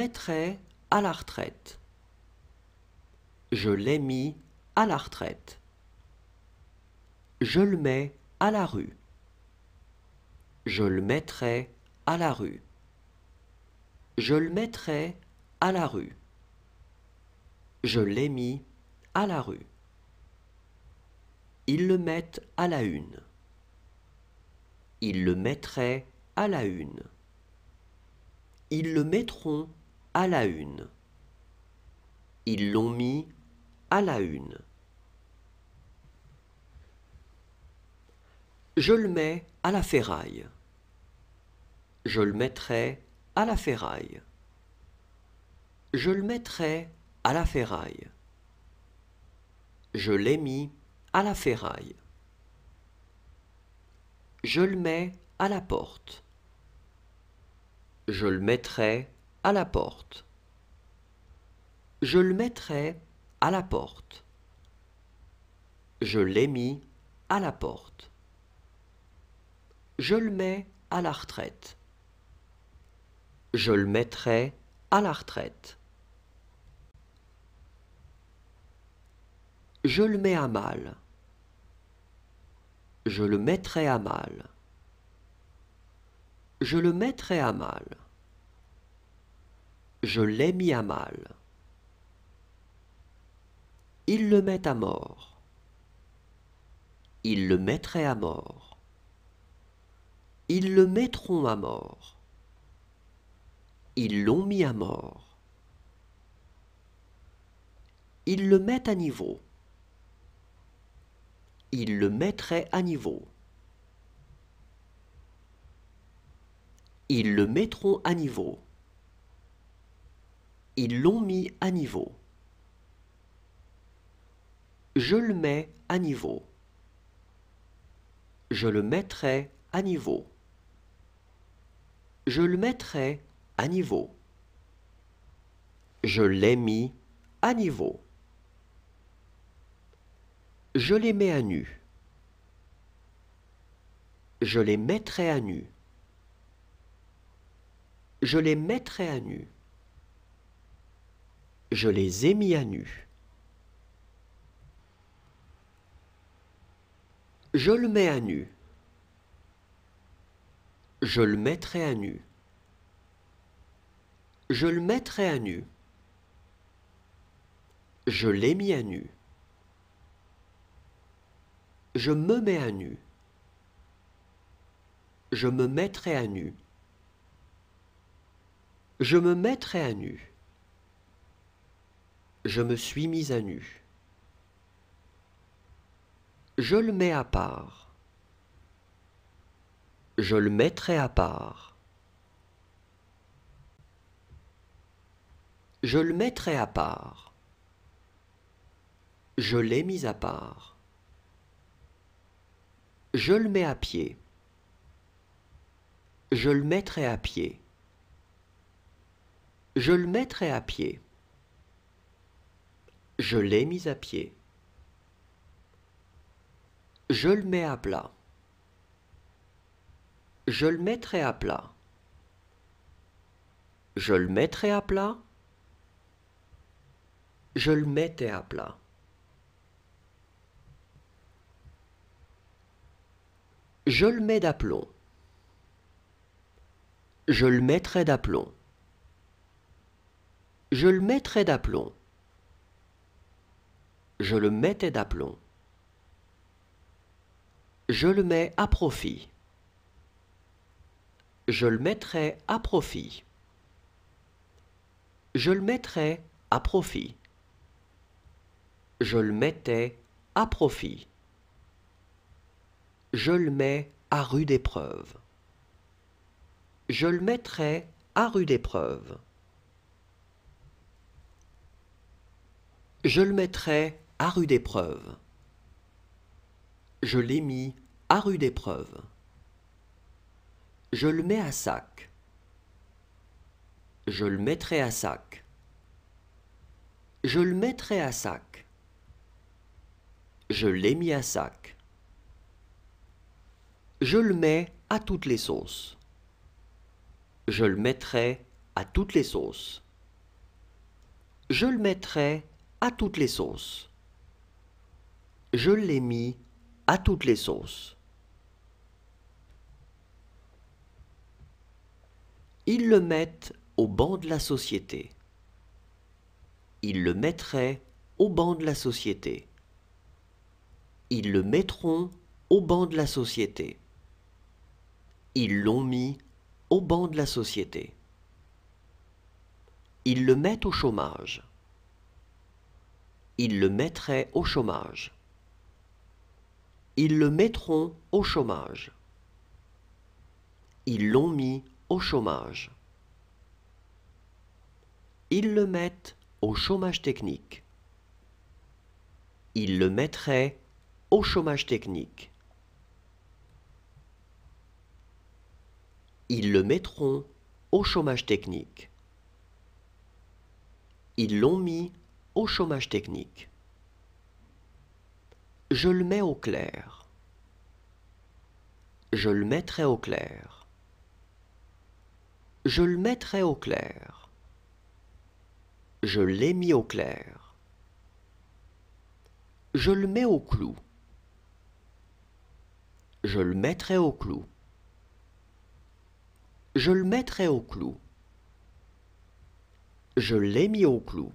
mettrai à la retraite. Je l'ai mis à la retraite. Je le mets à la rue. Je le mettrai à la rue. Je le mettrai à la rue. Je l'ai mis à la rue. Ils le mettent à la une. Ils le mettraient à la une. Ils le mettront à la une. Ils l'ont mis à la une. Je le mets à la ferraille. Je le mettrai à la ferraille. Je le mettrai à la ferraille. Je l'ai mis à la ferraille. Je le mets à la porte. Je le mettrai à la porte. Je le mettrai à la porte. Je l'ai mis à la porte. Je le mets à la retraite. Je le mettrai à la retraite. Je le mets à mal. Je le mettrai à mal. Je le mettrai à mal. Je l'ai mis à mal. Ils le mettent à mort. Ils le mettraient à mort. Ils le mettront à mort. Ils l'ont mis à mort. Ils le mettent à niveau. Ils le mettraient à niveau. Ils le mettront à niveau. Ils l'ont mis à niveau. Je le mets à niveau. Je le mettrai à niveau. Je le mettrai à niveau. Je l'ai mis à niveau. Je les mets à nu. Je les mettrai à nu. Je les mettrai à nu. Je les ai mis à nu. Je le mets à nu. Je le mettrai à nu. Je le mettrai à nu. Je l'ai mis à nu. Je me mets à nu. Je me mettrai à nu. Je me mettrai à nu. Je me suis mis à nu. Je le mets à part. Je le mettrai à part. Je le mettrai à part. Je l'ai mis à part. Je le mets à pied. Je le mettrai à pied. Je le mettrai à pied. Je l'ai mis à pied. Je le mets à plat. Je le mettrai à plat. Je le mettrai à plat. Je le mettais à plat. Je le mets d'aplomb. Je le mettrai d'aplomb. Je le mettrai d'aplomb. Je le mettais d'aplomb. Je le mets à profit. Je le mettrai à profit. Je le mettrai à profit. Je le mettais à profit. Je le mets à rude épreuve. Je le mettrai à rude épreuve. Je le mettrai à rude épreuve. Je l'ai mis à rude épreuve. Je le mets à sac. Je le mettrai à sac. Je le mettrai à sac. Je l'ai mis à sac. Je le mets à toutes les sauces. Je le mettrai à toutes les sauces. Je le mettrai à toutes les sauces. Je l'ai mis à toutes les sauces. Ils le mettent au banc de la société. Ils le mettraient au banc de la société. Ils le mettront au banc de la société. Ils l'ont mis au banc de la société. Ils le mettent au chômage. Ils le mettraient au chômage. Ils le mettront au chômage. Ils l'ont mis au chômage. Ils le mettent au chômage technique. Ils le mettraient au chômage technique. Ils le mettront au chômage technique. Ils l'ont mis au chômage technique. Je le mets au clair. Je le mettrai au clair. Je le mettrai au clair. Je l'ai mis au clair. Je le mets au clou. Je le mettrai au clou. Je le mettrai au clou. Je l'ai mis au clou.